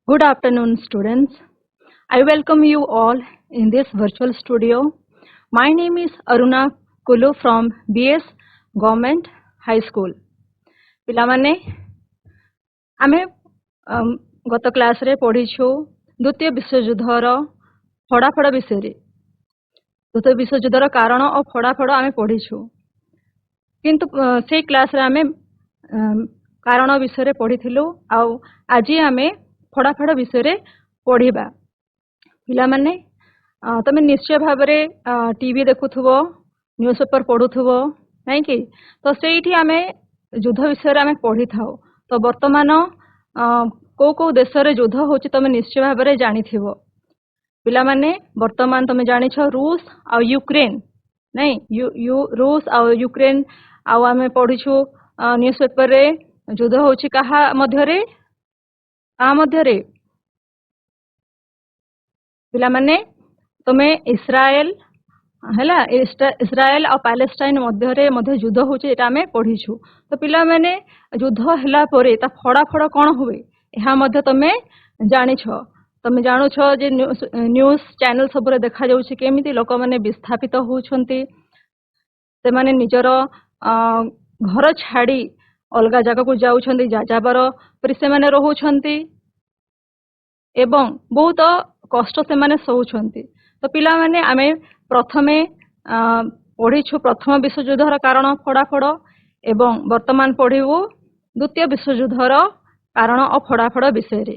Good afternoon, students. I welcome you all in this virtual studio. My name is Aruna Kulu from BS Government High School. ପିଲାମାନେ ଆମେ ଗତ କ୍ଲାସରେ ପଢ଼ିଛୁ ଦ୍ୱିତୀୟ ବିଶ୍ୱଯୁଦ୍ଧର ଫଳାଫଳ ବିଷୟରେ। ଦ୍ୱିତୀୟ ବିଶ୍ୱଯୁଦ୍ଧର କାରଣ ଓ ଫଳାଫଳ ଆମେ ପଢ଼ିଛୁ, କିନ୍ତୁ ସେଇ କ୍ଲାସରେ ଆମେ କାରଣ ବିଷୟରେ ପଢ଼ିଥିଲୁ। ଆଉ ଆଜି ଆମେ ଫଳାଫଳ ବିଷୟରେ ପଢ଼ିବା। ପିଲାମାନେ ତମେ ନିଶ୍ଚୟ ଭାବରେ ଟିଭି ଦେଖୁଥିବ, ନ୍ୟୁଜ୍ ପେପର ପଢ଼ୁଥିବ, ନାଇଁ କି? ତ ସେଇଠି ଆମେ ଯୁଦ୍ଧ ବିଷୟରେ ଆମେ ପଢ଼ିଥାଉ। ତ ବର୍ତ୍ତମାନ କୋଉ କୋଉ ଦେଶରେ ଯୁଦ୍ଧ ହେଉଛି ତମେ ନିଶ୍ଚୟ ଭାବରେ ଜାଣିଥିବ। ପିଲାମାନେ ବର୍ତ୍ତମାନ ତମେ ଜାଣିଛ ରୁଷ ଆଉ ୟୁକ୍ରେନ, ନାଇଁ? ରୁଷ ଆଉ ୟୁକ୍ରେନ। ଆଉ ଆମେ ପଢ଼ିଛୁ ନ୍ୟୁଜ୍ ପେପରରେ ଯୁଦ୍ଧ ହେଉଛି କାହା ମଧ୍ୟରେ? ପିଲାମାନେ ତମେ ଇସ୍ରାଏଲ ହେଲା, ଇସ୍ରାଏଲ ଆଉ ପାଲେଷ୍ଟାଇନ ମଧ୍ୟରେ ଯୁଦ୍ଧ ହେଉଛି, ଏଇଟା ଆମେ ପଢ଼ିଛୁ। ତ ପିଲାମାନେ ଯୁଦ୍ଧ ହେଲା ପରେ ତା ଫଳାଫଳ କ'ଣ ହୁଏ ଏହା ମଧ୍ୟ ତମେ ଜାଣିଛ। ତମେ ଜାଣୁଛ ଯେ ନ୍ୟୁଜ ଚ୍ୟାନେଲ ସବୁରେ ଦେଖାଯାଉଛି କେମିତି ଲୋକମାନେ ବିସ୍ଥାପିତ ହେଉଛନ୍ତି, ସେମାନେ ନିଜର ଘର ଛାଡ଼ି ଅଲଗା ଜାଗାକୁ ଯାଉଛନ୍ତି, ଯାଯାବର ପରି ସେମାନେ ରହୁଛନ୍ତି ଏବଂ ବହୁତ କଷ୍ଟ ସେମାନେ ସହୁଛନ୍ତି। ତ ପିଲାମାନେ ଆମେ ପ୍ରଥମେ ପଢ଼ିଛୁ ପ୍ରଥମ ବିଶ୍ୱଯୁଦ୍ଧର କାରଣ ଫଳାଫଳ ଏବଂ ବର୍ତ୍ତମାନ ପଢ଼ିବୁ ଦ୍ୱିତୀୟ ବିଶ୍ୱଯୁଦ୍ଧର କାରଣ ଓ ଫଳାଫଳ ବିଷୟରେ।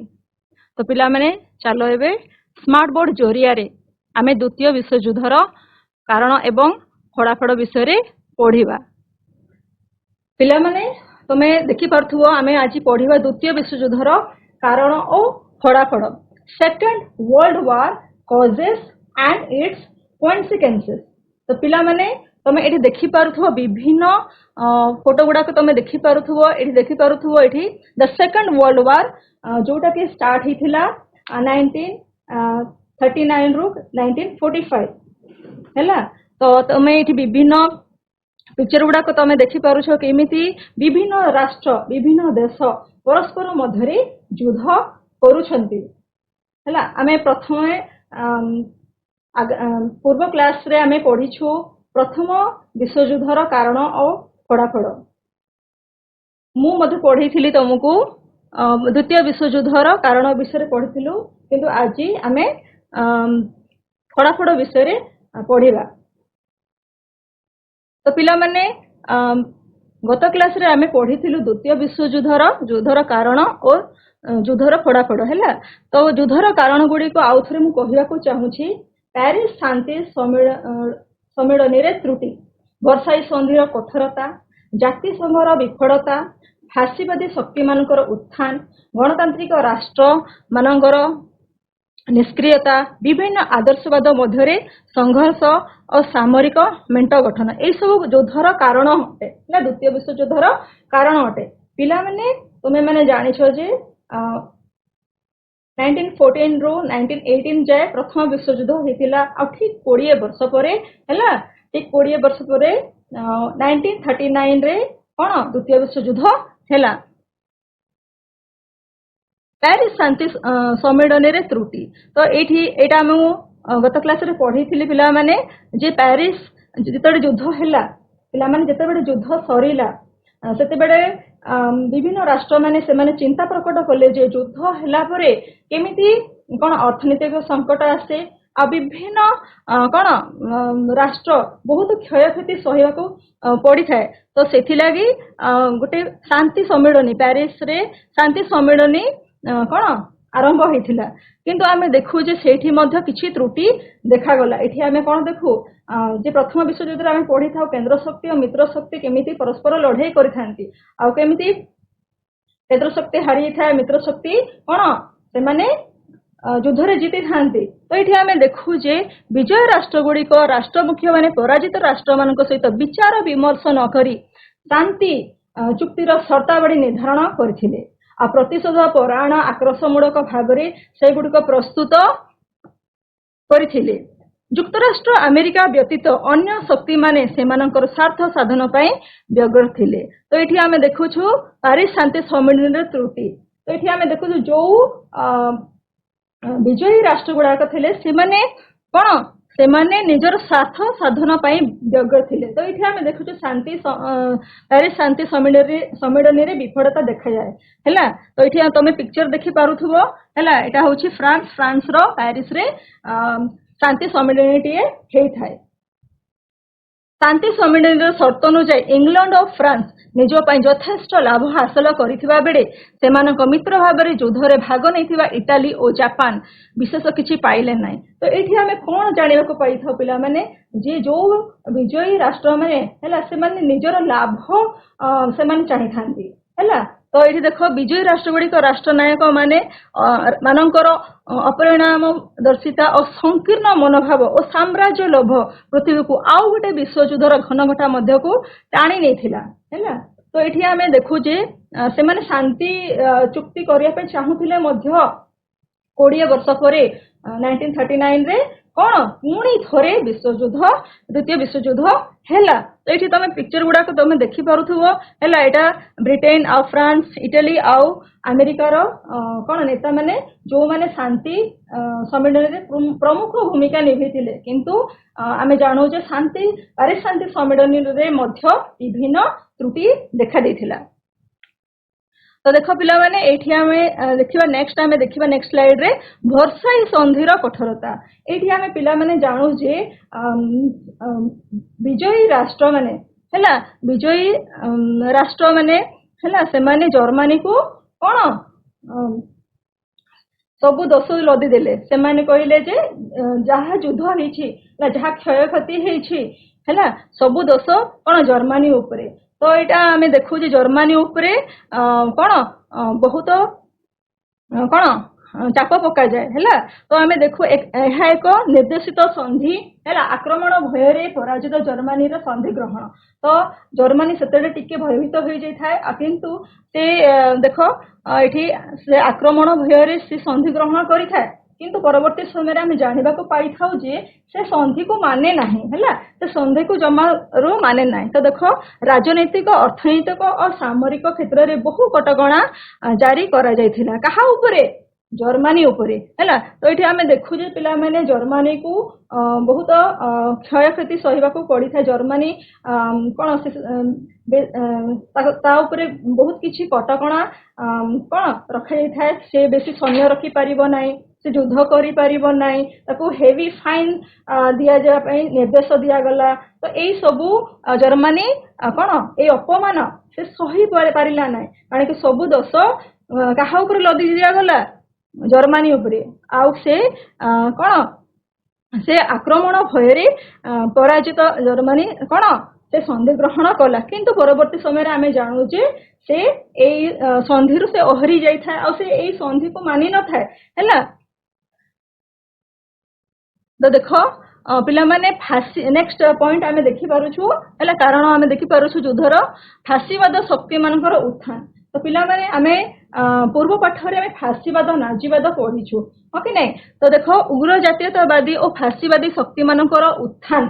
ତ ପିଲାମାନେ ଚାଲ ଏବେ ସ୍ମାର୍ଟ ବୋର୍ଡ ଜରିଆରେ ଆମେ ଦ୍ୱିତୀୟ ବିଶ୍ୱଯୁଦ୍ଧର କାରଣ ଏବଂ ଫଳାଫଳ ବିଷୟରେ ପଢ଼ିବା। ପିଲାମାନେ ତମେ ଦେଖିପାରୁଥିବ ଆମେ ଆଜି ପଢ଼ିବା ଦ୍ୱିତୀୟ ବିଶ୍ୱଯୁଦ୍ଧର କାରଣ ଓ ଫଳାଫଳ। Second world war causes and its consequences. ତ ପିଲାମାନେ ତମେ ଏଠି ଦେଖିପାରୁଥିବ ବିଭିନ୍ନ ଫଟୋ ଗୁଡ଼ାକ ତମେ ଦେଖିପାରୁଥିବ। ଏଠି ଦେଖିପାରୁଥିବ ଏଠି ଦ ସେକେଣ୍ଡ ୱାର୍ଲଡ ୱାର ଯୋଉଟା କି ଷ୍ଟାର୍ଟ ହେଇଥିଲା 1939 ରୁ 1945 ହେଲା। ତ ତମେ ଏଠି ବିଭିନ୍ନ ପିକ୍ଚର ଗୁଡ଼ାକ ତମେ ଦେଖିପାରୁଛ କେମିତି ବିଭିନ୍ନ ରାଷ୍ଟ୍ର ବିଭିନ୍ନ ଦେଶ ପରସ୍ପର ମଧ୍ୟରେ ଯୁଦ୍ଧ କରୁଛନ୍ତି ହେଲା। ଆମେ ପ୍ରଥମେ ପୂର୍ବ କ୍ଲାସରେ ଆମେ ପଢ଼ିଛୁ ପ୍ରଥମ ବିଶ୍ୱଯୁଦ୍ଧର କାରଣ ଓ ଫଳାଫଳ। ମୁଁ ମଧ୍ୟ ପଢ଼େଇଥିଲି ତମକୁ ଦ୍ୱିତୀୟ ବିଶ୍ୱଯୁଦ୍ଧର କାରଣ ବିଷୟରେ ପଢ଼ିଥିଲୁ, କିନ୍ତୁ ଆଜି ଆମେ ଫଳାଫଳ ବିଷୟରେ ପଢ଼ିବା। ତ ପିଲାମାନେ ଗତ କ୍ଲାସରେ ଆମେ ପଢ଼ିଥିଲୁ ଦ୍ୱିତୀୟ ବିଶ୍ୱଯୁଦ୍ଧର କାରଣ ଓ ଯୁଦ୍ଧର ଫଳାଫଳ ହେଲା। ତ ଯୁଦ୍ଧର କାରଣ ଗୁଡ଼ିକ ଆଉ ଥରେ ମୁଁ କହିବାକୁ ଚାହୁଁଛି। ପ୍ୟାରିସ ଶାନ୍ତି ସମ୍ମିଳନୀରେ ତ୍ରୁଟି, ଭର୍ସାଇ ସନ୍ଧିର କଠୋରତା, ଜାତିସଂଘର ବିଫଳତା, ଫାସିବାଦୀ ଶକ୍ତିମାନଙ୍କର ଉତ୍ଥାନ, ଗଣତାନ୍ତ୍ରିକ ରାଷ୍ଟ୍ରମାନଙ୍କର ନିଷ୍କ୍ରିୟତା, ବିଭିନ୍ନ ଆଦର୍ଶବାଦ ମଧ୍ୟରେ ସଂଘର୍ଷ ଓ ସାମରିକ ମେଣ୍ଟ ଗଠନ, ଏଇସବୁ ଯୁଦ୍ଧର କାରଣ ଅଟେ ହେଲା, ଦ୍ୱିତୀୟ ବିଶ୍ୱଯୁଦ୍ଧର କାରଣ ଅଟେ। ପିଲାମାନେ ତୁମେମାନେ ଜାଣିଛ ଯେ 1914 ରୁ 1918 ଯାଏ ପ୍ରଥମ ବିଶ୍ୱଯୁଦ୍ଧ ହେଇଥିଲା। ଆଉ ଠିକ 20 ବର୍ଷ ପରେ ହେଲା, ଠିକ 20 ବର୍ଷ ପରେ 1939 ରେ କ'ଣ ଦ୍ୱିତୀୟ ବିଶ୍ୱଯୁଦ୍ଧ ହେଲା। ପ୍ୟାରିସ ଶାନ୍ତି ସମ୍ମିଳନୀରେ ତ୍ରୁଟି। ତ ଏଇଟା ମୁଁ ଗତ କ୍ଲାସରେ ପଢ଼େଇଥିଲି ପିଲାମାନେ ଯେ ପ୍ୟାରିସ ଯେତେବେଳେ ଯୁଦ୍ଧ ହେଲା, ପିଲାମାନେ ଯେତେବେଳେ ଯୁଦ୍ଧ ସରିଲା ସେତେବେଳେ ବିଭିନ୍ନ ରାଷ୍ଟ୍ରମାନେ ସେମାନେ ଚିନ୍ତା ପ୍ରକଟ କଲେ ଯେ ଯୁଦ୍ଧ ହେଲା ପରେ କେମିତି କ'ଣ ଅର୍ଥନୈତିକ ସଙ୍କଟ ଆସେ ଆଉ ବିଭିନ୍ନ କ'ଣ ରାଷ୍ଟ୍ର ବହୁତ କ୍ଷୟକ୍ଷତି ସହିବାକୁ ପଡ଼ିଥାଏ। ତ ସେଥିଲାଗି ଗୋଟେ ଶାନ୍ତି ସମ୍ମିଳନୀ, ପ୍ୟାରିସରେ ଶାନ୍ତି ସମ୍ମିଳନୀ କ'ଣ ଆରମ୍ଭ ହେଇଥିଲା। କିନ୍ତୁ ଆମେ ଦେଖୁ ଯେ ସେଇଠି ମଧ୍ୟ କିଛି ତ୍ରୁଟି ଦେଖାଗଲା। ଏଠି ଆମେ କ'ଣ ଦେଖୁ ଯେ ପ୍ରଥମ ବିଶ୍ୱଯୁଦ୍ଧରେ ଆମେ ପଢ଼ିଥାଉ କେନ୍ଦ୍ର ଶକ୍ତି ଓ ମିତ୍ର ଶକ୍ତି କେମିତି ପରସ୍ପର ଲଢ଼େଇ କରିଥାନ୍ତି ଆଉ କେମିତି କେନ୍ଦ୍ର ଶକ୍ତି ହାରିଥାଏ, ମିତ୍ର ଶକ୍ତି କ'ଣ ସେମାନେ ଯୁଦ୍ଧରେ ଜିତିଥାନ୍ତି। ତ ଏଠି ଆମେ ଦେଖୁ ଯେ ବିଜୟ ରାଷ୍ଟ୍ରଗୁଡ଼ିକ ରାଷ୍ଟ୍ର ମୁଖ୍ୟମାନେ ପରାଜିତ ରାଷ୍ଟ୍ରମାନଙ୍କ ସହିତ ବିଚାର ବିମର୍ଶ ନ କରି ଶାନ୍ତି ଚୁକ୍ତିର ସର୍ତ୍ତାବଳୀ ନିର୍ଦ୍ଧାରଣ କରିଥିଲେ ଆଉ ପ୍ରତିଶୋଧ ପରାୟଣ ଆକ୍ରୋଶମୂଳକ ଭାବରେ ସେଗୁଡ଼ିକ ପ୍ରସ୍ତୁତ କରିଥିଲେ। ଯୁକ୍ତରାଷ୍ଟ୍ର ଆମେରିକା ବ୍ୟତୀତ ଅନ୍ୟ ଶକ୍ତିମାନେ ସେମାନଙ୍କର ସ୍ୱାର୍ଥ ସାଧନ ପାଇଁ ବ୍ୟଗ୍ର ଥିଲେ। ତ ଏଠି ଆମେ ଦେଖୁଛୁ ପ୍ୟାରିସ ଶାନ୍ତି ସମ୍ମିଳନୀର ତ୍ରୁଟି। तो ये आम देखु जो विजयी राष्ट्र गुड़ाक थे कौन से निजर स्वार्थ साधन व्यग्र थे। तो ये आम देखु शांति प्यारिस शांति सम्मेलन रे विफलता देखा जाए है। तो ये तुम पिक्चर देखी पारुथुव है, यहाँ हूँ फ्रांस रो प्यारिस रे शांति सम्मेलन टीए होता है। शांति सम्मेलन शर्त अनुसार इंग्लैंड और फ्रांस निज यथेष्ट लाभ हासिल करथिबा बेले सेमानक मित्र भाव में युद्ध रे भाग नहीं इटाली और जापान विशेष किछि पाइले नहीं। तो ये आम कौन जाना पाई था पिला माने जे जो विजयी राष्ट्र माने है से निजर लाभ से चाही थांती है। तो ये देख विजयी राष्ट्र गुड़िक राष्ट्रनायक माने मानकर अपरिणाम दर्शिता और संकीर्ण मनोभाव और साम्राज्य लोभ पृथ्वी को आउ गोटे विश्वयुद्धर घनघटा मध्य को टाणी नहीं है। तो ये आम देखुचे से माने शांति चुक्ति करने चाहूले 20 वर्ष पर 1939 रे कौन पुणी थोड़े विश्वयुद्ध द्वितीय विश्वयुद्ध है। तो ये तुम पिक्चर गुड़ाक तुम देखी पारुथुव है, यहाँ ब्रिटेन आ फ्रांस इटाली आउ अमेरिकार कौन नेता माने जो माने शांति सम्मेलन में प्रमुख भूमिका निभे किंतु आम जानू जे शांति प्यारिस शांति सम्मेलन रे मध्य विभिन्न त्रुटि देखा देथिला। तो देख पिला माने एठी आमे देखिबा नेक्स्ट स्लाइड रे वर्साई संधिर कठोरता। एठी आमे पिला माने जानू जे विजयी राष्ट्र माने हैला विजयी राष्ट्र माने हैला से माने जर्मनी को कोन सबु दोष लदी देले। से माने कहिले जे जहा युद्ध होईछि ना जहा क्षय क्षति होईछि हैला सबु दोष कोन जर्मनी ऊपरे। तो यहाँ आम देखु जर्मनी उपरे कौन बहुत कौन चाप पका जाए है। तो आम देखु एक निर्देशित संधि है आक्रमण भय पराजित जर्मनी संधि ग्रहण। तो जर्मनी से टिके भयभीत हो जाए किंतु से देख ये से आक्रमण भय से संधि ग्रहण करें किंतु परवर्ती समय आम जाना पाई था जे से संधि को माने नहीं है, से संधि को जमारू माने नहीं। तो देख राजनैतिक अर्थनैतिक और सामरिक क्षेत्र में बहु कटकणा जारी करा जायथिला कहा उपरे जर्मनी उपरे है। तो ये आम देखु जे पिला माने जर्मनी को बहुत क्षय क्षति सहिबा को पड़ी था। जर्मनी कौन बहुत किछि कटकणा कौन रखा जाए से बेसी सैन्य रखी पारिबो नाही, से युद्ध करि पारिबो नाही, ताको हेवी फाइन दिया जाय निर्देश दिया गला। तो यही सबू जर्मनी कौन ये अपमान से सही पारिला नाही कारण कि सबू दोष कहा ऊपर लदी दिया गला जर्मनी उपरे। आउ से कौन से आक्रमण भय पराजित जर्मनी कौन से संधि ग्रहण कला किंतु परवर्ती समय आम जानू जे से संधि से ओहरी जाए और से यही संधि को मानि न थाए है। तो देख पिला माने फांसी नेक्स्ट पॉइंट आम देखी पारुछु है कारण आम देखी पारुछु युद्धर फांसीवाद शक्ति मानकर उत्थान। तो पिला माने आमे पूर्व पाठरे आमे फांसीवाद नाजीवाद पढ़ीछु ओके नहीं। तो देख उग्र जातीयतावादी और फांसीवादी शक्ति मानकर उत्थान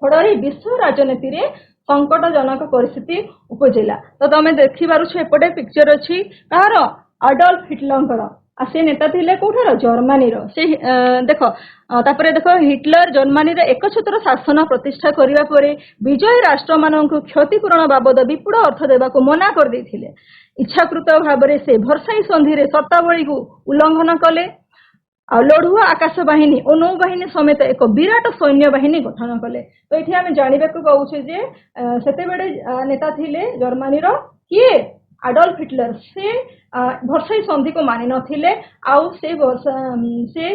फल विश्व राजनीति रे संकटजनक परिस्थिति उपजिला। तो तुम देखी पारुछु एपटे पिक्चर अच्छी कहार अडल्फ हिटलर से नेता थिले कोठार जर्मनी रो से देख तापरे देख हिटलर जर्मनी रे एकछत्र शासन प्रतिष्ठा करिबा परे विजयी राष्ट्र मानक क्षतिपूरण बाबद विपुल अर्थ देबा को मना कर देथिले। इच्छाकृत भाव से वर्साई संधि रे शर्तावली को उल्लंघन कले आ लड़ुआ आकाश बाहिनी और नौबाहिनी समेत एक विराट सैन्य बाहिनी गठन कले। तो ये आम जानवा पाऊे जे सेतेबेले नेता थिले जर्मनी रो किए अडल्फ हिटलर से वर्साई संधि को मानि नथिले आउ से कौन से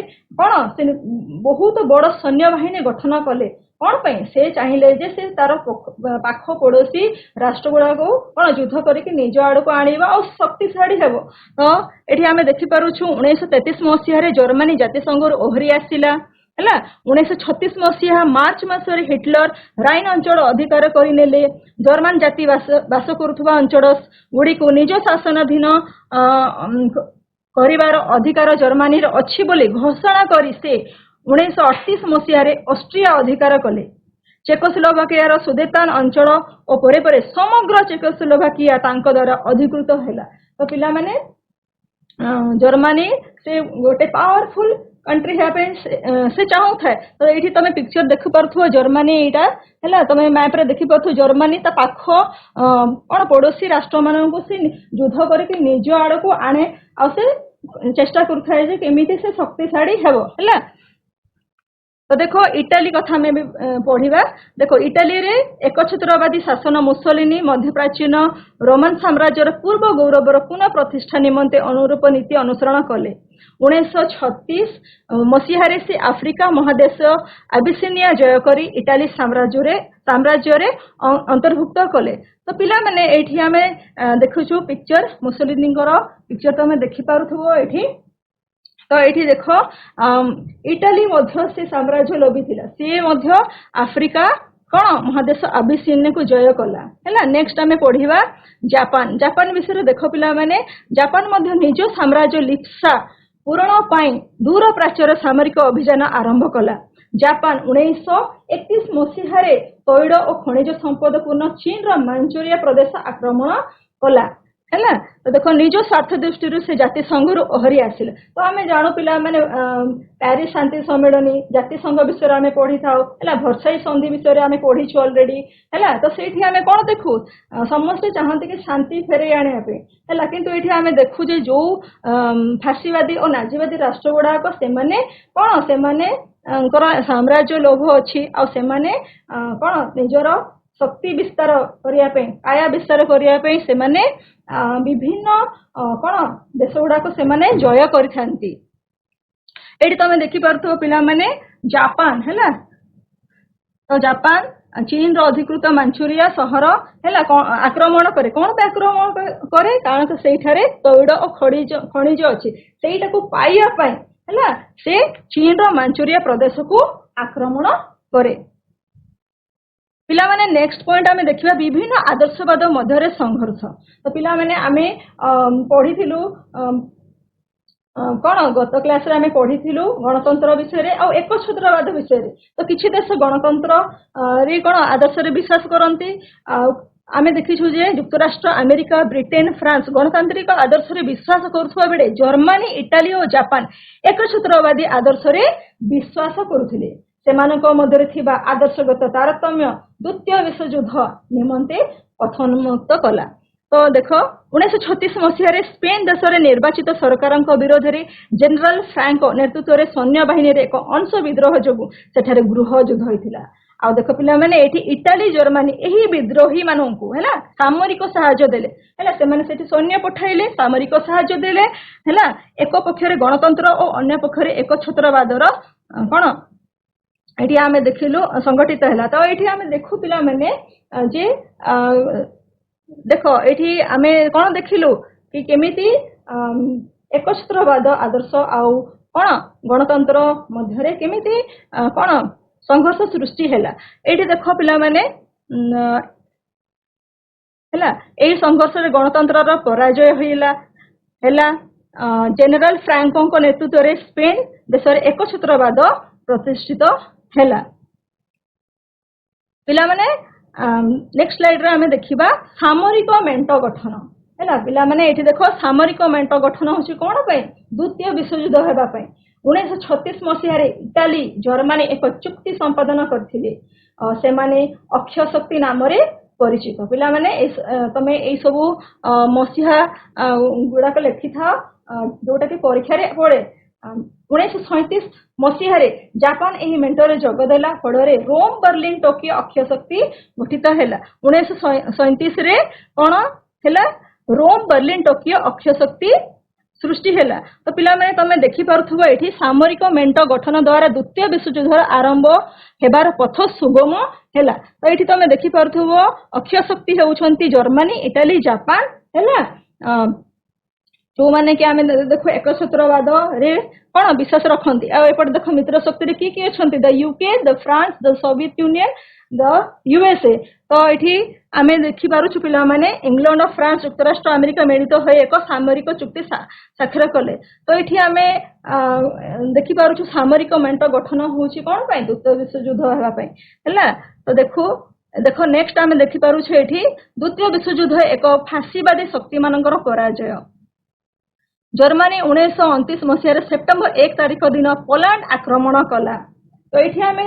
बहुत बड़ सैन्य बाहिनी गठन कले कौन पे से चाहिए जे से तार पाख पड़ोसी राष्ट्र गुड़ा को कौन युद्ध करके निज आड़ को आनिबा और शक्तिशाली हेबो। तो एठी आमे देखि पारुछु 1933 मसीह जर्मनी जातिसंघ ओहरी आसिला है। 1936 मसीहा मार्च मासरे हिटलर राइन अंचल अधिकार करनेले जर्मन जाति बास करुवा अंचल गुड़ी को निज शासनाधीन करिवार अधिकार जर्मनी अच्छी बोली घोषणा करी से 1938 मसीह ऑस्ट्रिया अधिकार कले। चेकोस्लोवाकियार सुदेतान अंचल और परे परे समग्र चेकोस्लोवाकिया तांको द्वारा अधिकृत हैला। तो पिला माने जर्मनी से गोटे पावरफुल कंट्री हेबे से चाहू थाए तो ये तुम पिक्चर देखि पारथुव जर्मनी एटा हैला तुम मैप रे देखि पारथु जर्मनी ता पाख कौन पड़ोसी राष्ट्र मान को से युद्ध करके निज आड़ को आने आ से चेष्टा करुए जे केमिति से शक्तिशाली हेबो हैला। तो देखो इटाली कथा में भी पढ़िबा। देखो इटाली रे एकछत्रवादी शासन मुसोलिनी मध्य प्राचीन रोमन साम्राज्यर पूर्व गौरवर पुनः प्रतिष्ठा निमंते अनुरूप नीति अनुसरण कले। 1936 मसीहारे से आफ्रिका महादेश आबिसिनिया जय करी इटाली साम्राज्य रे अंतर्भुक्त कले। तो पिला माने एठी हमें देखुछु पिक्चर मुसोलिनी पिक्चर तो देखि पारुथबो एठी। तो ये देख इटाली मध्य से साम्राज्य लोभी थिला सी मध्य आफ्रिका कौन महादेश आबिसिनिया को जय कला है। नेक्स्ट आम पढ़ा जापान। जापान विषय देख पिला माने जापान मध्य निज साम्राज्य लिप्सा पूरण पाई दूर प्राच्यर सामरिक अभियान आरंभ कला। जापान 1931 मसीहारे तैल और खनिज संपद पूर्ण चीन मांचुरिया प्रदेश आक्रमण कला है। तो देखो निज स्वार्थ दृष्टि से जाति संघ रु ओहरी आसिल। तो आम जानू पिला माने पेरिस शांति सम्मेलनी जाति संघ विषय आम पढ़ी था भर्साई संधि विषय आम पढ़ीछु ऑलरेडी है। तो सेठी आम कौन देखु समस्ते चाहती कि शांति फेरे आने है किंतु ये आम देखु जे जो फासीवादी और नाजीवादी राष्ट्र गुड़ाक से कौन से साम्राज्य लोभ अच्छी आ कौन निजर शक्ति विस्तार करने काया विस्तार करने से विभिन्न कौन देश गुड़ाक से जय करथांती। एठी तमे देखि पारथो पिला माने जापान है। तो जापान चीन रो अधिकृत मांचुरिया सहर है आक्रमण करे। कौन पे आक्रमण करे कारण तो सेठारे तैल और खनिज अच्छी सेटा को पाइया पाई है से चीन रो मांचुरिया प्रदेश को आक्रमण करे। पिला माने नेक्स्ट पॉइंट आमे देखिबा विभिन्न आदर्शवाद मध्य संघर्ष। तो पिला माने आमे पढ़ीथिलु कौन गत क्लास रे आमे पढ़ीथिलु गणतंत्र विषय रे आ एकछत्रवाद विषय रे। तो किछि देश गणतंत्र रे कौन आदर्श रे विश्वास करंती आमे देखिछु जे युक्तराष्ट्र अमेरिका ब्रिटेन फ्रांस गणतांत्रिक आदर्श रे विश्वास करुथुवा बेले जर्मनी इटाली और जापान एकछत्रवादी आदर्श रे विश्वास करुथिले। सेमानक मध्य थिबा आदर्शगत तारतम्य द्वितीय विश्वयुद्ध निमंते पथ उन्मुक्त कला। तो देख 1936 मसीह स्पेन देश में निर्वाचित सरकार विरोध में जनरल फ्रांको नेतृत्व में सैन्य बाहिनी एक अंश विद्रोह जो सेठारे गृह युद्ध होता। आ देख पिला माने एठी इटाली जर्मनी यही विद्रोही मानू है सामरिक साहाय्य देले है से सैन्य पठाइले सामरिक साहाय्य देले है। एक पक्षरे गणतंत्र और अन्य पक्षरे एकछत्रवादर कौन ये आम देखिलु संगठित है। तो ये आम देखु पिला माने जे देख ये आम कौन देखिलु कि केमिति एकछत्रवाद आदर्श आउ कौन गणतंत्र मध्य केमिति कौन संघर्ष सृष्टि है। ये देख पिला माने है संघर्ष गणतंत्र पराजय है। जनरल फ्रांको नेतृत्व में स्पेन देश में एकछत्रवाद प्रतिष्ठित है। पिला माने नेक्स्ट स्लाइड रे हमें देखिबा सामरिक मेंट गठन है। पिला माने एठी देखो सामरिक मेंट गठन होछि कोन पे द्वितीय विश्वयुद्ध हेबा पे 1936 मसीह इटाली जर्मनी एक चुक्ति संपादन करथिले से माने अक्षय शक्ति नाम रे परिचित। पिला माने तमे एई सब मसीहा गुडाक लेखि था जोटा कि परीक्षा रे पड़े। 1937 मसीह जापान यही मेंटर जगदेला फल रोम बर्लिन टोकियो अक्षय शक्ति गठित है। 1937 रे कौन है रोम बर्लिन टोकियो अक्षय शक्ति सृष्टि है। तो पिला माने तमे देखि पारुथबो एठी सामरिक मेंट गठन द्वारा द्वितीय विश्वयुद्ध आरंभ हेबार पथ सुगम है। तो ये तमे देखि पारुथबो अक्षय शक्ति हेउछंती जर्मनी इटाली जापान है जो माने कि आमे देखो एकछत्रवाद रे कौन विश्वास रखती। एपटे देख मित्र शक्ति किए अच्छा the UK the France the Soviet union the USA. तो ये आम देखिपुँ पिला माने इंग्लैंड फ्रांस युक्तराष्ट्र अमेरिका मिलित हो एक सामरिक चुक्ति स्वाक्षर कले। तो ये आम देखिपुँ सामरिक मेंट गठन होची कौन पाई द्वितीय विश्वयुद्ध होगापाई है। तो देख नेक्स्ट आम देखिपुँ ये द्वितीय विश्वयुद्ध एक फासीवादी शक्ति मानकर पराजय। जर्मनी 1929 मसीह सेप्टेम्बर 1 तारिख दिन पोलैंड आक्रमण कला। तो ये आम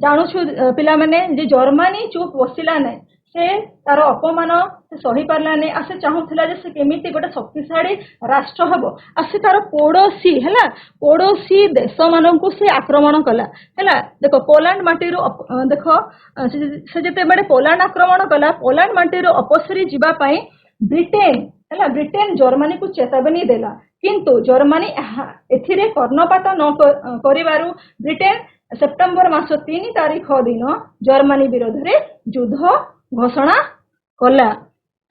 जानूँ पिला माने जर्मनी चुप बसिला ना से तार अपमान से सही पार्ला नहीं आ से चाहूला से केमिति गोटे शक्तिशाली राष्ट्र हम आ से तार पड़ोशी है पड़ोशी देश मानू से आक्रमण कला है। देख पोलैंड माटी देख से जिते पोलैंड आक्रमण कला पोलैंड माटी अपसरी जावाई ब्रिटेन है ब्रिटेन जर्मनी को चेतावनी देला किंतु जर्मनी एथिरे कर्णपात न करिवारु ब्रिटेन सेप्टेम्बर मास 3 तारिख दिन जर्मनी विरोध में युद्ध घोषणा कला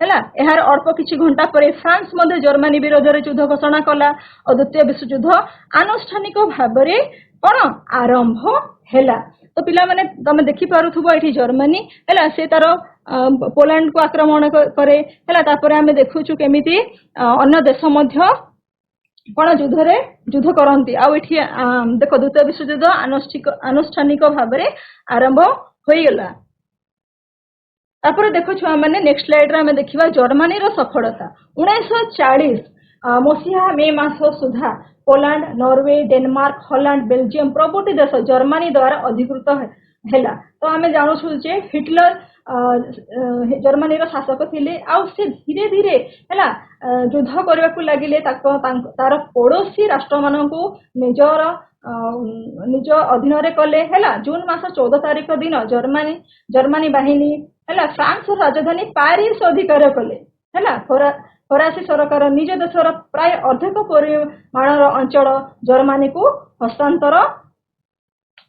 है। यार अल्प किछि घंटा पर फ्रांस मध्य जर्मनी विरोध में युद्ध घोषणा कला और द्वितीय विश्व युद्ध आनुष्ठानिक भाव में कौन आरंभ हैला। तो पिला माने तमे देखि पारुथबो एठी जर्मनी हैला से तार पोलैंड को आक्रमण करे हैला तापर आमे देखुछु केमिति अन्य देश मध्य कौन युद्ध करती आठी देख द्वितीय विश्व युद्ध आनुष्ठानिक भाव में आरंभ हो गला। तापर देखो छुआ मैंने नेक्स्ट स्लाइड रे देखिबा जर्मनी रो सफलता 1940 मसीहा मे मास सुधा Poland Norway Denmark Holland Belgium प्रभृति देश जर्मनी द्वारा अधिकृत हैला। तो आम जानूँ जे हिटलर जर्मनी रो शासक थिले आ से धीरे धीरे हैला युद्ध करने को लगिले तार पड़ोशी राष्ट्र मानू निजर निज अधीन रे कले हैला। जून मास 14 तारिख दिन जर्मनी बाहिनी हैला फ्रांस राजधानी पेरिस अधिकार कले हैला। फरासी सरकार निज देशर प्राय अर्धेक परिमाणर अंचल जर्मनी को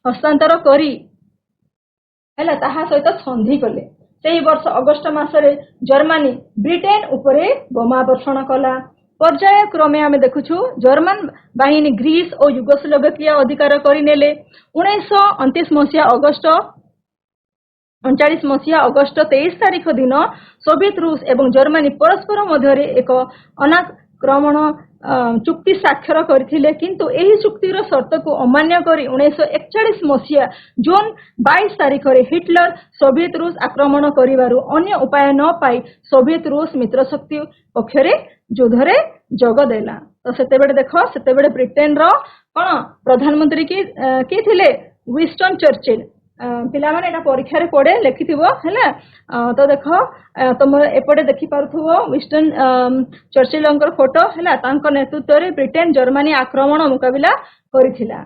हस्तांतर करी हैला ताहा सहित संधि कले। से वर्ष अगस्ट मासरे जर्मनी ब्रिटेन उपरे बोमा वर्षण कला। पर्याय क्रमे आमे देखुछु जर्मन बाहिनी ग्रीस और युगोस्लाविया अधिकार करिनेले। 1929 मसीहा अगस्ट 39 मसीहा अगस्ट 23 तारिख दिन सोवियत रूस एवं जर्मनी परस्पर मध्य एक अनाक्रमण चुक्ति स्वाक्षर करथिले किंतु एही चुक्तिर शर्त को अमान्य करी 1941 मसीहा जून 22 तारिख रे हिटलर सोवियत रूस आक्रमण करिवारु अन्य उपाय न पाई सोवियत रूस मित्र शक्ति पक्षरे युद्ध रे जग देला। तो सेतेबेले देखो सेतेबेले ब्रिटेन रो कोन प्रधानमंत्री की थिले विंस्टन चर्चिल। पिला माने एटा परीक्षा रे पड़े लिखिथिबो हैला। तो देखो तुम एपटे देखि पारुथबो विंस्टन चर्चिलंकर फोटो हैला तांको नेतृत्व रे ब्रिटेन जर्मनी आक्रमण मुकाबिला करिथिला।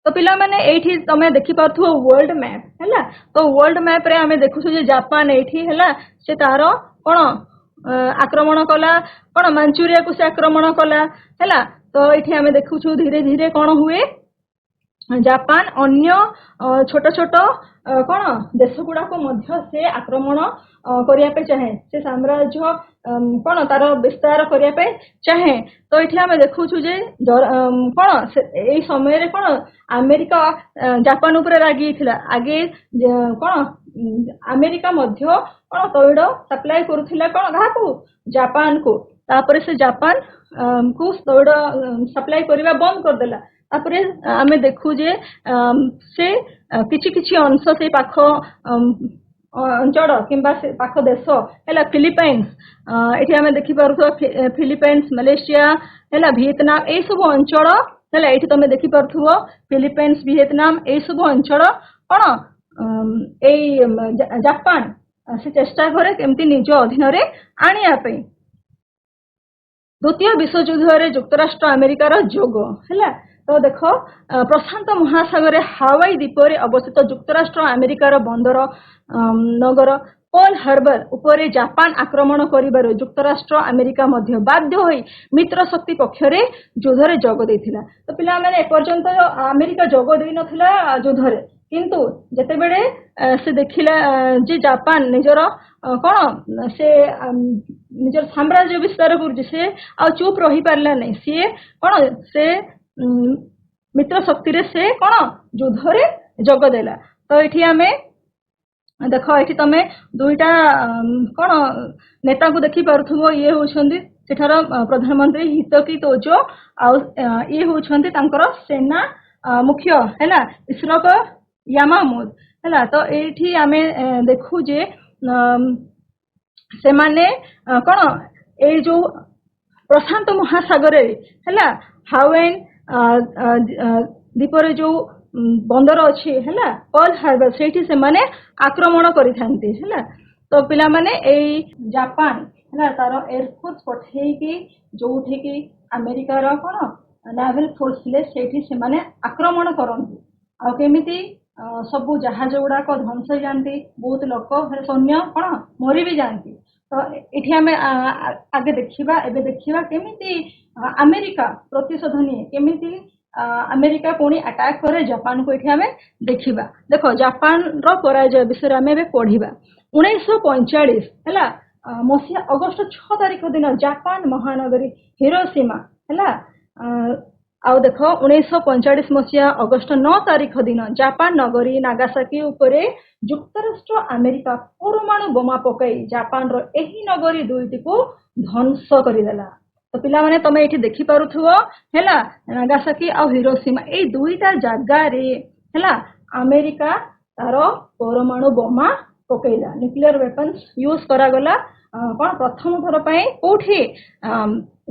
तो पिला माने एठी तमे देखि पारुथबो वर्ल्ड मैप हैला। तो वर्ल्ड मैप रे हमें देखुछु जे जापान एठी हैला से तारो कोन आक्रमण कला कोन मांचुरिया को से आक्रमण कला हैला। तो एठी हमें देखुछु धीरे धीरे कोन हुए जापान अन्य छोट छोट कौन देश गुड़ा को मध्य से आक्रमण करने चाहे से साम्राज्य कौन तार विस्तार करने चाहे। तो ये आम देखु जे कौन यही समय कौन अमेरिका जापान उपर रागी थिला आगे कौन अमेरिका मध्य कौन तैल सप्लाई करुथिला कौन काहाकू जापान को तापर से जापान को तैल सप्लाई करने बंद करदेला। तापर आमे देखु जे से किछि किछि अंश से पाख अंचल किंबा से पाख देश हैला फिलिपाइन्स एठी आमे देखि पारुथो फिलिपाइन्स मलेशिया हैला वियतनाम ए सब अंचल हैला एठी तमे देखि पारुथो फिलिपाइन्स वियतनाम ए सब अंचल कोन ए जापान से चेष्टा करे केमती निज अधीन रे आनिया पे। द्वितीय विश्व युद्ध रे युक्तराष्ट्र अमेरिकार जोग हैला। तो देखो प्रशांत महासागर हावाई द्वीप रे अवस्थित युक्तराष्ट्र अमेरिकार बंदर नगर पर्ल हार्बर उपरे जापान आक्रमण करिबार युक्तराष्ट्र अमेरिका मध्य बाध्य होई मित्र शक्ति पक्षरे युद्ध रे जोग देथिला। तो पिला माने एपर्यंत अमेरिका जोग देई नथिला युद्ध रे किंतु जते बेले से देखिला जे जापान निजर कौन से निजर साम्राज्य विस्तार कर से आ चुप रही पारला नहीं सी कौन से मित्र शक्ति रे से कौन युद्ध रे जोग देला। तो ये आम देख ये तुम दुईटा कौन नेता को देखी पारुथबो ये होउछंदी सेठार प्रधानमंत्री हितोकी तोजो आ ये होउछंदी तांकर सेना मुख्य हैला इस्रोको यामामोतो हैला। तो एठी आमे देखु जे ସେମାନେ କଣ ଏଇ ଯୋଉ ପ୍ରଶାନ୍ତ ମହାସାଗରରେ ହେଲା ହାୱେନ୍ ଦ୍ୱୀପରେ ଯୋଉ ବନ୍ଦର ଅଛି ହେଲା ପର୍ଲ ହାର୍ବର ସେଇଠି ସେମାନେ ଆକ୍ରମଣ କରିଥାନ୍ତି ହେଲା। ତ ପିଲାମାନେ ଏଇ ଜାପାନ ହେଲା ତାର ଏୟାରଫୋର୍ସ ପଠେଇକି ଯୋଉଠିକି ଆମେରିକାର କଣ ନାଭାଲ ଫୋର୍ସ ଥିଲେ ସେଇଠି ସେମାନେ ଆକ୍ରମଣ କରନ୍ତି ଆଉ କେମିତି ସବୁ ଜାହାଜ ଗୁଡାକ ଧ୍ୱଂସ ହେଇଯାନ୍ତି, ବହୁତ ଲୋକ ସୈନ୍ୟ କଣ ମରି ବି ଯାଆନ୍ତି। ତ ଏଠି ଆମେ ଆଗେ ଦେଖିବା ଏବେ ଦେଖିବା କେମିତି ଆମେରିକା ପ୍ରତିଶୋଧ ନିଏ, କେମିତି ଆମେରିକା ପୁଣି ଆଟାକ୍ କରେ ଜାପାନକୁ ଏଠି ଆମେ ଦେଖିବା। ଦେଖ ଜାପାନର ପରାଜୟ ବିଷୟରେ ଆମେ ଏବେ ପଢିବା। 1945 ହେଲା ମସିହା ଅଗଷ୍ଟ 6 ତାରିଖ ଦିନ ଜାପାନ ମହାନଗରୀ ହିରୋସୀମା ହେଲା ଆଉ ଦେଖ 1945 ମସିହା ଅଗଷ୍ଟ 9 ତାରିଖ ଦିନ ଜାପାନ ନଗରୀ ନାଗାସାକି ଉପରେ ଯୁକ୍ତରାଷ୍ଟ୍ର ଆମେରିକା ପରମାଣୁ ବୋମା ପକାଇ ଜାପାନର ଏହି ନଗରୀ ଦୁଇଟିକୁ ଧ୍ୱଂସ କରିଦେଲା। ତ ପିଲାମାନେ ତମେ ଏଠି ଦେଖିପାରୁଥିବ ହେଲା ନାଗାସାକି ଆଉ ହିରୋସୀମା ଏଇ ଦୁଇଟା ଜାଗାରେ ହେଲା ଆମେରିକା ତାର ପରମାଣୁ ବୋମା ପକେଇଲା, ନ୍ୟୁକ୍ଲିୟର ୱେପନ୍ସ ୟୁଜ କରାଗଲା କଣ ପ୍ରଥମ ଥର ପାଇଁ କୋଉଠି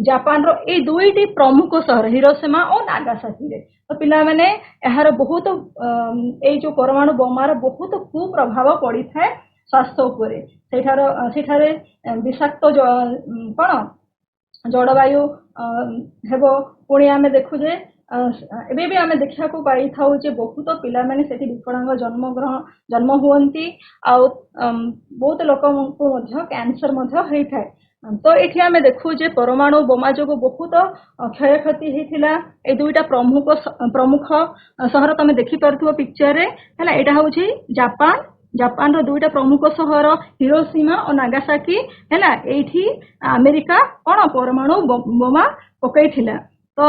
ଜାପାନର ଏଇ ଦୁଇଟି ପ୍ରମୁଖ ସହର ହିରୋସୀମା ଓ ନାଗାସାକିରେ। ତ ପିଲାମାନେ ଏହାର ବହୁତ ଏଇ ଯୋଉ ପରମାଣୁ ବୋମାର ବହୁତ କୁପ୍ରଭାବ ପଡିଥାଏ ସ୍ୱାସ୍ଥ୍ୟ ଉପରେ। ସେଠାରେ ବିଷାକ୍ତ କଣ ଜଳବାୟୁ ହେବ। ପୁଣି ଆମେ ଦେଖୁ ଯେ ଏବେ ବି ଆମେ ଦେଖିବାକୁ ପାଇଥାଉ ଯେ ବହୁତ ପିଲାମାନେ ସେଠି ବିକଳାଙ୍ଗ ଜନ୍ମ ହୁଅନ୍ତି ଆଉ ବହୁତ ଲୋକଙ୍କୁ ମଧ୍ୟ କ୍ୟାନ୍ସର ମଧ୍ୟ ହେଇଥାଏ। ତ ଏଠି ଆମେ ଦେଖୁ ଯେ ପରମାଣୁ ବୋମା ଯୋଗୁଁ ବହୁତ କ୍ଷୟକ୍ଷତି ହେଇଥିଲା। ଏଇ ଦୁଇଟା ପ୍ରମୁଖ ସହର ତମେ ଦେଖିପାରୁଥିବ ପିକ୍ଚରରେ ହେଲା ଏଇଟା ହଉଛି ଜାପାନର ଦୁଇଟା ପ୍ରମୁଖ ସହର ହିରୋସୀମା ଓ ନାଗାସାକି ହେଲା ଏଇଠି ଆମେରିକା କଣ ପରମାଣୁ ବୋମା ପକେଇଥିଲା। ତ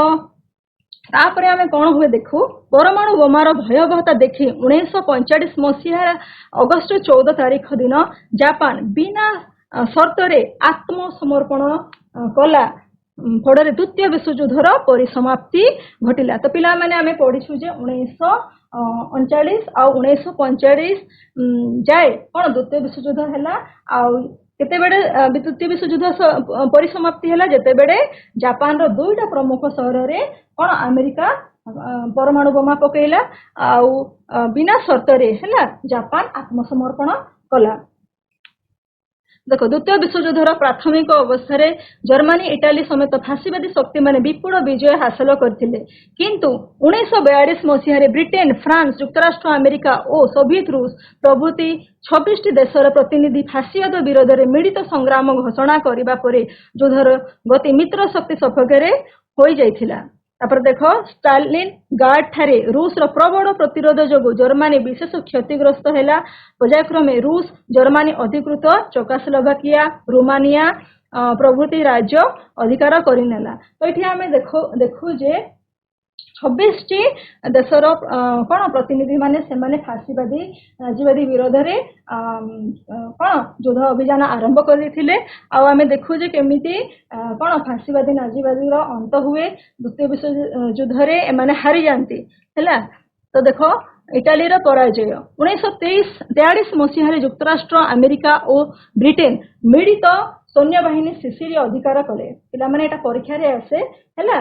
ତାପରେ ଆମେ କଣ ହୁଏ ଦେଖୁ ପରମାଣୁ ବୋମାର ଭୟାବହତା ଦେଖି 1945 ମସିହା ଅଗଷ୍ଟ 14 ତାରିଖ ଦିନ ଜାପାନ ବିନା ସର୍ତ୍ତରେ ଆତ୍ମସମର୍ପଣ କଲା ଫଳରେ ଦ୍ୱିତୀୟ ବିଶ୍ୱଯୁଦ୍ଧର ପରିସମାପ୍ତି ଘଟିଲା। ତ ପିଲାମାନେ ଆମେ ପଢିଛୁ ଯେ 1939 ଆଉ 1945 ଯାଏ କଣ ଦ୍ୱିତୀୟ ବିଶ୍ୱଯୁଦ୍ଧ ହେଲା ଆଉ କେତେବେଳେ ଦ୍ୱିତୀୟ ବିଶ୍ୱଯୁଦ୍ଧ ପରିସମାପ୍ତି ହେଲା ଯେତେବେଳେ ଜାପାନର ଦୁଇଟା ପ୍ରମୁଖ ସହରରେ କଣ ଆମେରିକା ପରମାଣୁ ବୋମା ପକେଇଲା ଆଉ ବିନା ସର୍ତ୍ତରେ ହେଲା ଜାପାନ ଆତ୍ମସମର୍ପଣ କଲା। ଦେଖ ଦ୍ୱିତୀୟ ବିଶ୍ୱଯୁଦ୍ଧର ପ୍ରାଥମିକ ଅବସ୍ଥାରେ ଜର୍ମାନୀ ଇଟାଲୀ ସମେତ ଫାସିବାଦୀ ଶକ୍ତିମାନେ ବିପୁଳ ବିଜୟ ହାସଲ କରିଥିଲେ, କିନ୍ତୁ 1942 ମସିହାରେ ବ୍ରିଟେନ, ଫ୍ରାନ୍ସ, ଯୁକ୍ତରାଷ୍ଟ୍ର ଆମେରିକା ଓ ସୋଭିଏତ ରୁଷ ପ୍ରଭୃତି 26ଟି ଦେଶର ପ୍ରତିନିଧି ଫାସିବାଦ ବିରୋଧରେ ମିଳିତ ସଂଗ୍ରାମ ଘୋଷଣା କରିବା ପରେ ଯୁଦ୍ଧର ଗତି ମିତ୍ର ଶକ୍ତି ସପକ୍ଷରେ ହୋଇଯାଇଥିଲା। ତାପରେ ଦେଖ ଷ୍ଟାଲିନ ଗାର୍ଡ ଠାରେ ରୁଷର ପ୍ରବଳ ପ୍ରତିରୋଧ ଯୋଗୁଁ ଜର୍ମାନୀ ବିଶେଷ କ୍ଷତିଗ୍ରସ୍ତ ହେଲା। ପର୍ଯ୍ୟାୟକ୍ରମେ ରୁଷ ଜର୍ମାନୀ ଅଧିକୃତ ଚେକୋସ୍ଲୋଭାକିଆ, ରୁମାନିଆ ପ୍ରଭୃତି ରାଜ୍ୟ ଅଧିକାର କରିନେଲା। ତ ଏଠି ଆମେ ଦେଖୁ ଯେ 26ଟି ଦେଶର କଣ ପ୍ରତିନିଧି ମାନେ ସେମାନେ ନାଜିବାଦୀ ବିରୋଧରେ କଣ ଯୁଦ୍ଧ ଅଭିଯାନ ଆରମ୍ଭ କରିଥିଲେ ଆଉ ଆମେ ଦେଖୁ ଯେ କେମିତି କଣ ଫାସିବାଦୀ ନାଜିବାଦୀର ଅନ୍ତ ହୁଏ, ଦ୍ୱିତୀୟ ବିଶ୍ୱଯୁଦ୍ଧରେ ଏମାନେ ହାରିଯାଆନ୍ତି ହେଲା। ତ ଦେଖ ଇଟାଲୀର ପରାଜୟ 1943 ମସିହାରେ ଯୁକ୍ତରାଷ୍ଟ୍ର ଆମେରିକା ଓ ବ୍ରିଟେନ ମିଳିତ ସୈନ୍ୟବାହିନୀ ସିସିଲି ଅଧିକାର କଲେ। ପିଲାମାନେ ଏଟା ପରୀକ୍ଷାରେ ଆସେ ହେଲା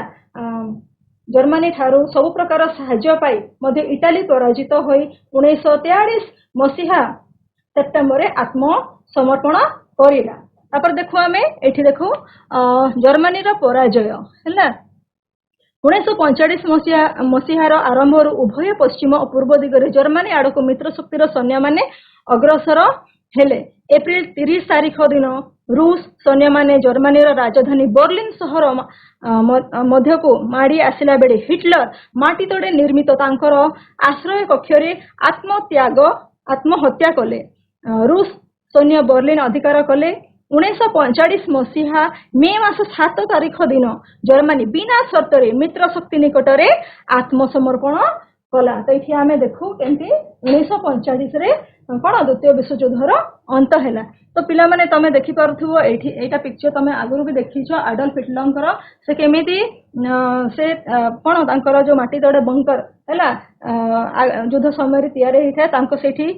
ଜର୍ମାନୀ ଠାରୁ ସବୁ ପ୍ରକାର ସାହାଯ୍ୟ ପାଇ ମଧ୍ୟ ଇଟାଲୀ ପରାଜିତ ହୋଇ 1943 ମସିହା ସେପ୍ଟେମ୍ବରରେ ଆତ୍ମସମର୍ପଣ କରିଲା। ତାପରେ ଦେଖୁ ଆମେ ଏଠି ଦେଖୁ ଜର୍ମାନୀର ପରାଜୟ ହେଲା 1945 ମସିହାର ଆରମ୍ଭରୁ ଉଭୟ ପଶ୍ଚିମ ଓ ପୂର୍ବ ଦିଗରେ ଜର୍ମାନୀ ଆଡକୁ ମିତ୍ର ଶକ୍ତିର ସୈନ୍ୟମାନେ ଅଗ୍ରସର ହେଲେ। ଏପ୍ରିଲ 30 ତାରିଖ ଦିନ ରୁଷ ସୈନ୍ୟମାନେ ଜର୍ମାନୀର ରାଜଧାନୀ ବର୍ଲିନ ସହର ମଧ୍ୟକୁ ମାଡ଼ି ଆସିଲା ବେଳେ ହିଟଲର ମାଟି ତଳେ ନିର୍ମିତ ତାଙ୍କର ଆଶ୍ରୟ କକ୍ଷରେ ଆତ୍ମହତ୍ୟା କଲେ। ରୁଷ ସୈନ୍ୟ ବର୍ଲିନ ଅଧିକାର କଲେ। 1945 ମସିହା ମେ ମାସ 7 ତାରିଖ ଦିନ ଜର୍ମାନୀ ବିନା ସର୍ତ୍ତରେ ମିତ୍ର ଶକ୍ତି ନିକଟରେ ଆତ୍ମସମର୍ପଣ କଲା। ତ ଏଠି ଆମେ ଦେଖୁ କେମିତି 1945ରେ କଣ ଦ୍ୱିତୀୟ ବିଶ୍ୱଯୁଦ୍ଧର ଅନ୍ତ ହେଲା। ତ ପିଲାମାନେ ତମେ ଦେଖିପାରୁଥିବ ଏଇଟା ପିକ୍ଚର ତମେ ଆଗରୁ ବି ଦେଖିଛ ଆଡଲଫ ହିଟଲରଙ୍କର ସେ କେମିତି ସେ କଣ ତାଙ୍କର ଯୋଉ ମାଟି ତଳେ ବଙ୍କର ହେଲା ଯୁଦ୍ଧ ସମୟରେ ତିଆରି ହେଇଥାଏ ତାଙ୍କ ସେଠି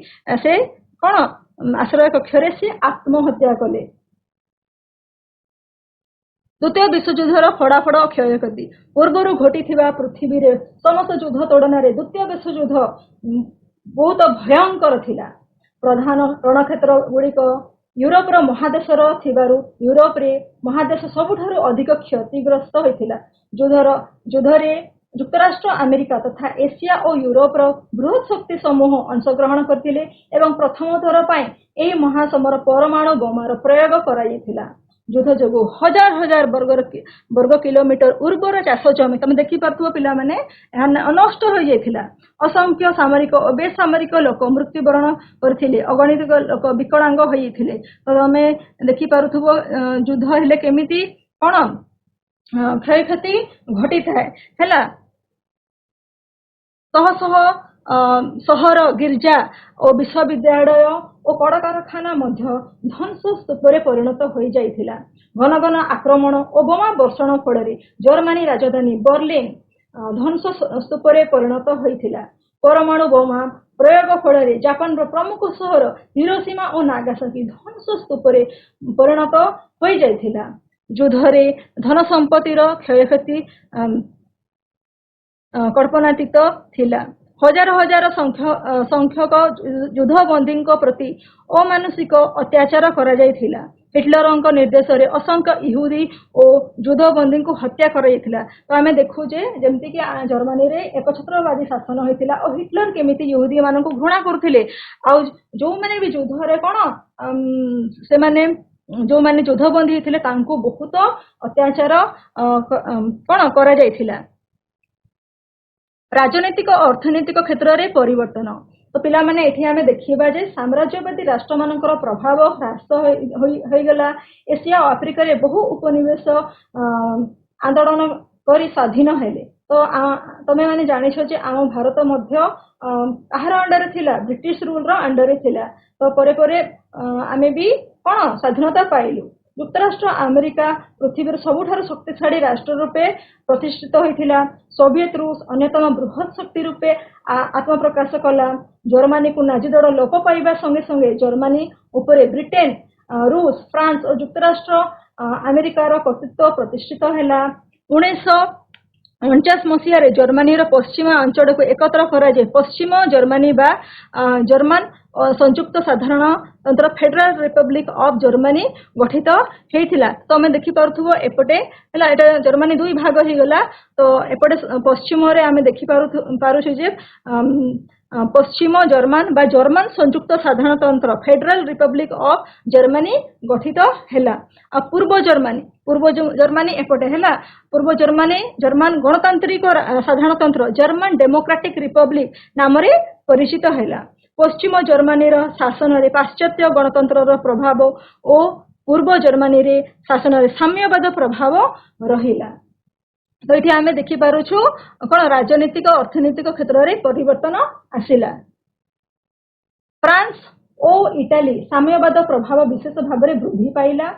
ସେ କଣ ଆଶ୍ରୟ କକ୍ଷରେ ସେ ଆତ୍ମହତ୍ୟା କଲେ द्वितीय विश्वयुद्धर फड़ाफड़ क्षयक्षति पूर्वर घटी पृथ्वी रे समस्त युद्ध तुलन में द्वितीय विश्वयुद्ध बहुत भयंकर थिला। प्रधान रणक्षेत्र गुड़िक यूरोपर महादेशर थिबारु यूरोप रे महादेश सबुठारु अधिक क्षतिग्रस्त होइथिला। युद्धरे युक्तराष्ट्र अमेरिका तथा एशिया और यूरोपर बृहत शक्ति समूह अंशग्रहण करथिले एवं प्रथम थर पई एही महासमर परमाणु बोमार प्रयोग कराइथिला। युद्ध जोगु हजार हजार वर्ग किलोमीटर उर्वर चाष जमी तुम देखी पार्थुव पिला माने नष्ट हो जाइथिला। असंख्य सामरिक और बेसामरिक लोक मृत्युवरण करथिले, अगणित लोक विकलांग होइथिले। तो तुम देखी पार्थुव युद्ध हेले केमिति कोन क्षयक्षति घटी थाए हैला। शह शह सहर गिर्जा और विश्वविद्यालय और कड़कारखाना ध्वंस स्तूपरे परिणत हो जाइथिला। घन घन आक्रमण और बोमा वर्षण फल जर्मनी राजधानी बर्लिन ध्वंस स्तूपरे परिणत होइथिला। परमाणु बोमा प्रयोग फल जापान प्रमुख सहर हिरोशिमा और नागासाकी ध्वंस स्तूपरे परिणत हो जाइथिला। युद्धरे धन संपत्तिर क्षयक्षति कल्पनातीत थिला। हजार हजार संख्यक युद्धबंदी प्रति अमानुषिक अत्याचार करा जाइथिला। हिटलर निर्देश रे असंख्य इहुदी और युद्धबंदी को हत्या कराइथिला। तो आमे देखुजे जेमति कि जर्मनी रे एकछत्रवादी शासन होइथिला और हिटलर केमिति इहुदी मानन को घृणा करथिले। आ जो माने भी युद्ध रे कोन से माने जो माने युद्धबंदी होइथिले तांको बहुत अत्याचार कोन करा जाइथिला। राजनीतिक और अर्थनैतिक क्षेत्र में परिवर्तन तो पिला माने एठी आमे देखिबा जे साम्राज्यवादी राष्ट्र मानकर प्रभाव ह्रास होई गला। एशिया और अफ्रिका रे बहु उपनिवेश आंदोलन करी स्वाधीन हेले। तो तमे माने जानिछो जे आम भारत मध्य आहार अंडर थिला, ब्रिटिश रूल रो अंडर थिला। तो परे परे आमे भी कोन स्वाधीनता पाइलु। युक्तराष्ट्र अमेरिका पृथ्वी सबुठार शक्तिशाली राष्ट्र रूपे प्रतिष्ठित होइथिला। सोवियत रूस अन्यतम बृहत शक्ति रूपे आत्मप्रकाश कला। जर्मनी को नाजी दल लोप पाइबा संगे संगे जर्मनी उपरे ब्रिटेन, रूस, फ्रांस और युक्तराष्ट्र अमेरिकार कर्तृत्व प्रतिष्ठित हैला। 1949 मसीह जर्मनी पश्चिम अंचल को एकत्र कराए पश्चिम जर्मनी बा जर्मन संयुक्त साधारणतंत्र फेडरल रिपब्लिक ऑफ जर्मनी गठित होइथिला। तो हमें देखि पारुथबो एपटे हला एटा जर्मनी दुई भाग हो गला। तो एपटे पश्चिम रे हमें देखि पारुछु जे पश्चिम जर्मन बा जर्मन संयुक्त साधारणतंत्र फेडरल रिपब्लिक ऑफ जर्मनी गठित हैला। पूर्व जर्मनी एपटे हैला। पूर्व जर्मनी जर्मन गणतांत्रिक साधारणतंत्र जर्मन डेमोक्रेटिक रिपब्लिक नाम रे परिचित हैला। पश्चिम जर्मनी शासन रे पाश्चात्य गणतंत्र प्रभाव और पूर्व जर्मनी रे शासन रे साम्यवाद प्रभाव रहिला। तो ये आमे देखि पारुछु कोन राजनीतिक अर्थनैतिक क्षेत्र रे परिवर्तन आसिला। फ्रांस और इटाली साम्यवाद प्रभाव विशेष भाव में वृद्धि पाइला।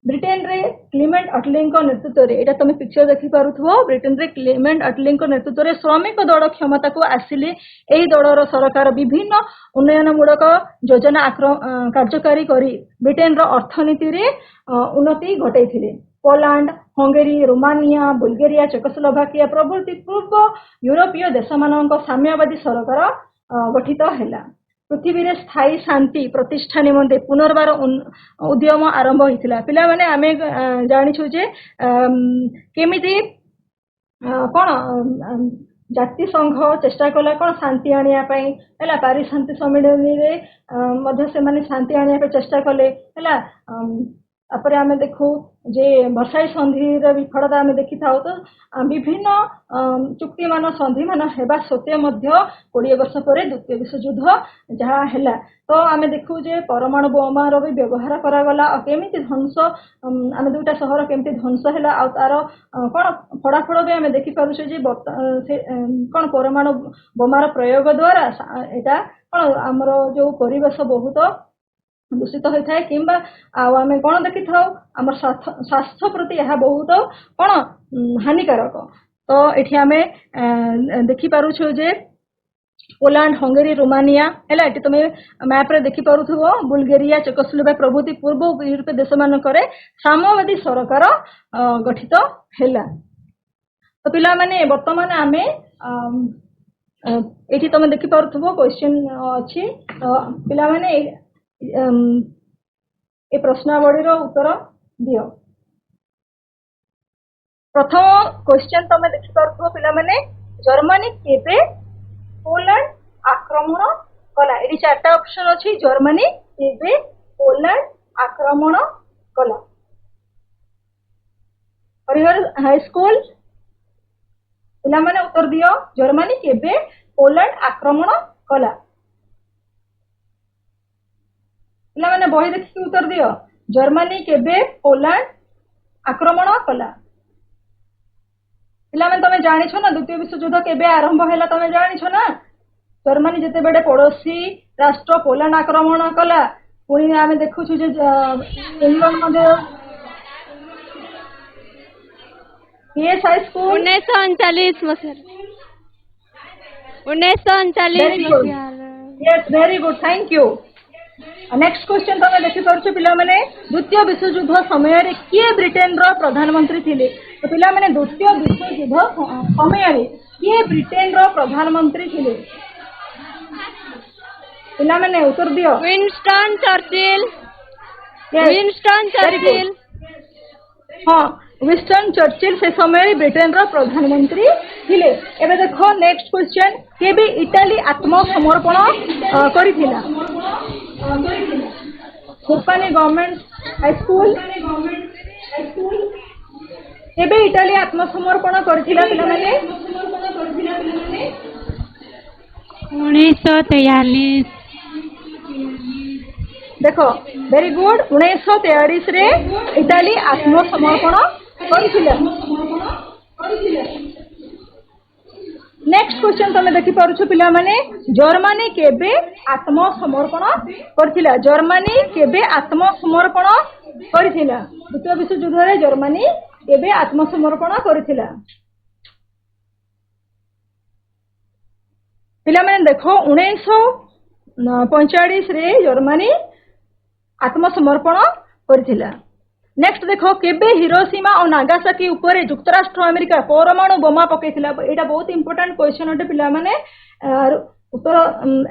ब्रिटेन रे क्लीमेंट अटली नेतृत्व रे एटा तुम पिक्चर देखि पारुथबो। ब्रिटेन रे क्लीमेंट अटली नेतृत्व रे श्रमिक दल क्षमता को आसिले। एही दलर सरकार विभिन्न उन्नयनमूलक योजना कार्यकारी करी ब्रिटेन रो अर्थनीति रे उन्नति घटाइथिले। Poland, Hungary, Romania, Bulgaria, Czechoslovakia प्रभृति पूर्व यूरोपीय देश मानक साम्यवादी सरकार गठित हैला। पृथ्वी रे स्थायी शांति प्रतिष्ठा निमंते पुनर्बार उद्यम आरंभ होइथिला। पिला माने आमे जानिछु जे केमिति कोन जाति संघ चेष्टा कला कोन शांति आनिया पई हैला। पारिस शांति सम्मेलन रे मध्य से माने शांति आनिया पे चेष्टा कले हैला। तापरे आमे देखु जे वर्साई संधि रे विफलता आमे देखि थाउ। तो विभिन्न चुक्ति मान संधि मान हेबा सत्य मध्य 20 वर्ष पर द्वितीय विश्वयुद्ध जहा हैला। तो आमे देखु जे परमाणु बोमा रो भी व्यवहार करा गला और केमिति ध्वंस आमे दुटा शहर केमिति ध्वंस हैला आ तार कोन फड़ाफड़ भी आमे देखि पारुछे जे कोन परमाणु बोमार प्रयोग द्वारा एटा कोन हमरो जो परिवेश बहुत दूषित होता है कि आमे कौन देखि था आम स्वास्थ्य प्रति यह बहुत कौन हानिकारक। तो ये आमे देखि पारुछु जे पोलैंड हंगेरी रोमानिया है तुम मैप रे देखी पारुथबो बुल्गेरिया चेकोस्लोवाकिया प्रभृति पूर्व यूरोपीय देश मानकरे साम्यवादी सरकार गठित हैला। तो पिला माने वर्तमान आमे एठी तुम देखि पारुथबो क्वेश्चन अछि। तो पिला माने ए प्रश्नावली रो उत्तर दियो। प्रथम क्वेश्चन तुम देखि पारुथबो पिला माने जर्मनी केबे पोलैंड आक्रमण कला। एटी चारटा ऑप्शन अछि। जर्मनी केबे पोलैंड आक्रमण कला। हरिहर हाई स्कूल पिला माने उत्तर दियो। जर्मनी केबे पोलैंड आक्रमण कला। पिला माने बही देखि उत्तर दियो। जर्मनी केबे पोलैंड आक्रमण कला। पिला माने तमे जानि छ ना द्वितीय विश्व युद्ध केबे आरंभ हैला तमे जानि छ ना। जर्मनी जेते बेडे पड़ोसी राष्ट्र पोलैंड आक्रमण कला पुणी आमे देखु छु जे इंग्लैंड मध्ये पीएस हाई स्कूल 1939 मसिया 1939 मसिया। Yes very good thank you. Next question तमे देखि परछु पिला माने द्वितीय विश्व युद्ध समय रे किए ब्रिटेन रो प्रधानमंत्री थिले। तो पिला माने द्वितीय विश्व युद्ध समय रे किए ब्रिटेन रो प्रधानमंत्री थिले। पिला माने उत्तर दियो। Winston Churchill. Yes. Winston Churchill. हाँ विंस्टन चर्चिल से समय ब्रिटेन रो प्रधानमंत्री थिले। एबे देखो नेक्स्ट क्वेश्चन केबे इटाली आत्मसमर्पण करिथिला। कोपानी गवर्नमेंट हाई स्कूल केबे इटाली आत्मसमर्पण करिथिला पिला माने 1943। देखो वेरी गुड 1943 रे इटाली आत्मसमर्पण करिथिला। नेक्स्ट क्वेश्चन तमे देखि पारुछु पिला माने जर्मनी केबे आत्मसमर्पण करथिला। जर्मनी केबे आत्मसमर्पण करथिला। द्वितीय विश्व युद्ध रे जर्मनी केबे आत्मसमर्पण करथिला। पिला माने देखो 1945 रे जर्मनी आत्मसमर्पण करथिला। नेक्स्ट देखो केबे हिरोशिमा और नागासाकी ऊपर युक्तराष्ट्र अमेरिका परमाणु बोमा पकेइथिला। एटा बहुत इंपोर्टेंट क्वेश्चन अटे पिला माने उत्तर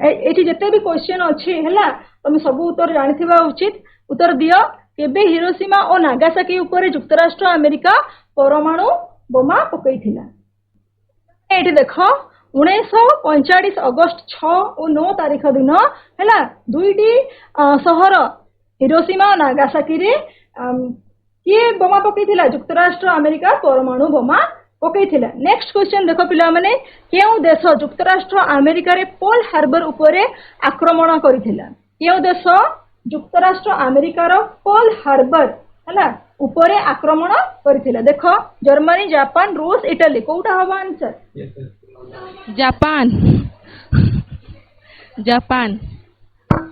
एठी जते भी क्वेश्चन अछि हैला तुम सब उत्तर जानिथिबा उचित। उत्तर दियो केबे हिरोशिमा और नागासाकी ऊपर युक्तराष्ट्र अमेरिका परमाणु बोमा पकेइथिला। एठी देखो 1945 अगस्त 6 और 9 तारीख दिन हैला दुईटी सहर हिरोशिमा और नागासाकी रे किए बोमा पकेइथिला। युक्तराष्ट्र अमेरिका परमाणु बोमा पकेइथिला। नेक्स्ट क्वेश्चन देखो पिला माने केउ देश युक्तराष्ट्र अमेरिका रे पर्ल हार्बर ऊपर आक्रमण करिथिला। केउ देश युक्तराष्ट्र अमेरिका रो पर्ल हार्बर हैला ऊपर आक्रमण करिथिला। देखो जर्मनी जापान रूस इटली कोउटा हबा answer. Japan. Japan.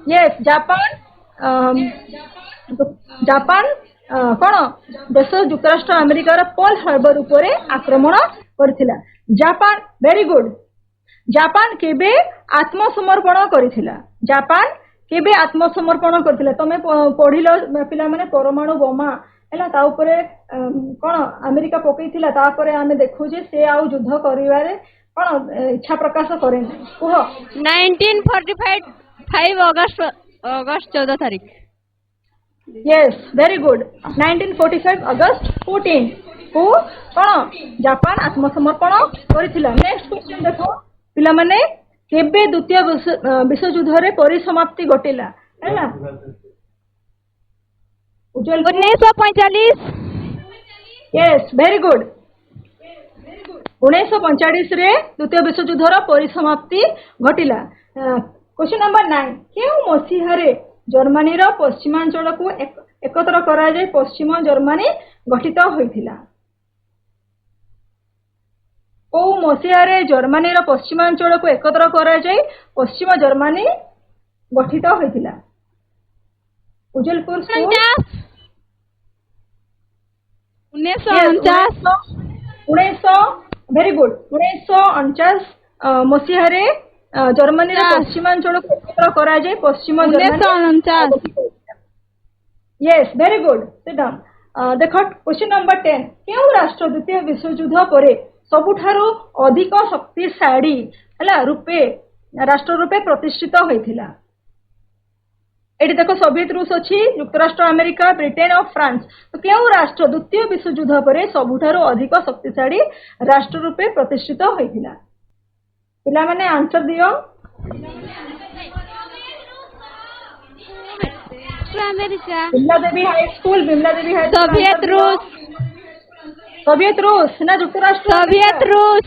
Yes Japan. Japan कौन देश युक्तराष्ट्र अमेरिकार पर्ल हार्बर ऊपर आक्रमण करथिला। Japan very good. जापान केबे आत्मसमर्पण करथिला। जापान केबे आत्मसमर्पण करथिला। तमे पढिलो पिला माने परमाणु बोमा हैला ता ऊपर कौन अमेरिका पकेइथिला। ता परे आमे देखु जे से आउ युद्ध करिवारे कौन इच्छा प्रकाश करे कुह। 1945 अगस्त 14 तारीख। यस वेरी गुड 1945 अगस्त 14 को कौन जापान आत्मसमर्पण करिथिला। नेक्स्ट क्वेश्चन देखो पिला माने केबे द्वितीय विश्व युद्ध रे परिसमाप्ति घटिला हैला। उज्जवल 1945। यस वेरी गुड 1945 रे द्वितीय विश्व युद्ध रो परिसमाप्ति घटिला। क्वेश्चन नंबर 9 केउ मसीहा रे जर्मनी रो पश्चिमांचल को एकत्र करा जाय पश्चिम जर्मनी गठित होइथिला। को मसीहा रे जर्मनी रो पश्चिमांचल को एकत्र करा जाय पश्चिम जर्मनी गठित होइथिला। उज्जवलपुर 1949। वेरी गुड 1949 मसीहा रे जर्मनी चार। पश्चिमांचल को एकत्र करा जाए पश्चिम 1949 yes very good sit down देख क्वेश्चन नंबर 10 केउ राष्ट्र द्वितीय विश्वयुद्ध पर सबुठारु अधिक शक्तिशाली हला रूपे राष्ट्र रूपे प्रतिष्ठित होइथिला एटी देखो सोवियत रूस अच्छी युक्तराष्ट्र अमेरिका ब्रिटेन और फ्रांस तो केउ राष्ट्र द्वितीय विश्वयुद्ध पर सबुठारु अधिक शक्तिशाली राष्ट्र रूपे प्रतिष्ठित होइथिला पिला माने आंसर दियो अमेरिका बिमला देवी हाई स्कूल सोवियत रूस ना युक्तराष्ट्र सोवियत रूस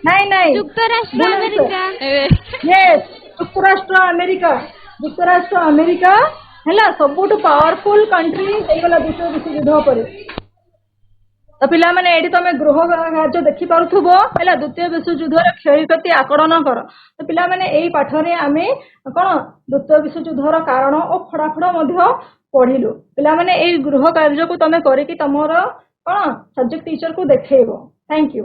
नहीं युक्तराष्ट्र अमेरिका यस युक्तराष्ट्र अमेरिका हैला सबुठु पावरफुल कंट्री हेगला द्वितीय विश्वयुद्ध पर तो पिला माने एडी तमे गृह कार्य देखि पारुथबो हैला द्वितीय विश्वयुद्ध रे क्षयक्षति आकलन कर तो पिला माने एई पाठ रे आमे कोन द्वितीय विश्वयुद्ध रो कारण और फड़ाफड़ मध्य पढिलु पिला माने एई गृह कार्य को तमे करे कि तमरो कोन सब्जेक्ट टीचर को देखेबो थैंक यू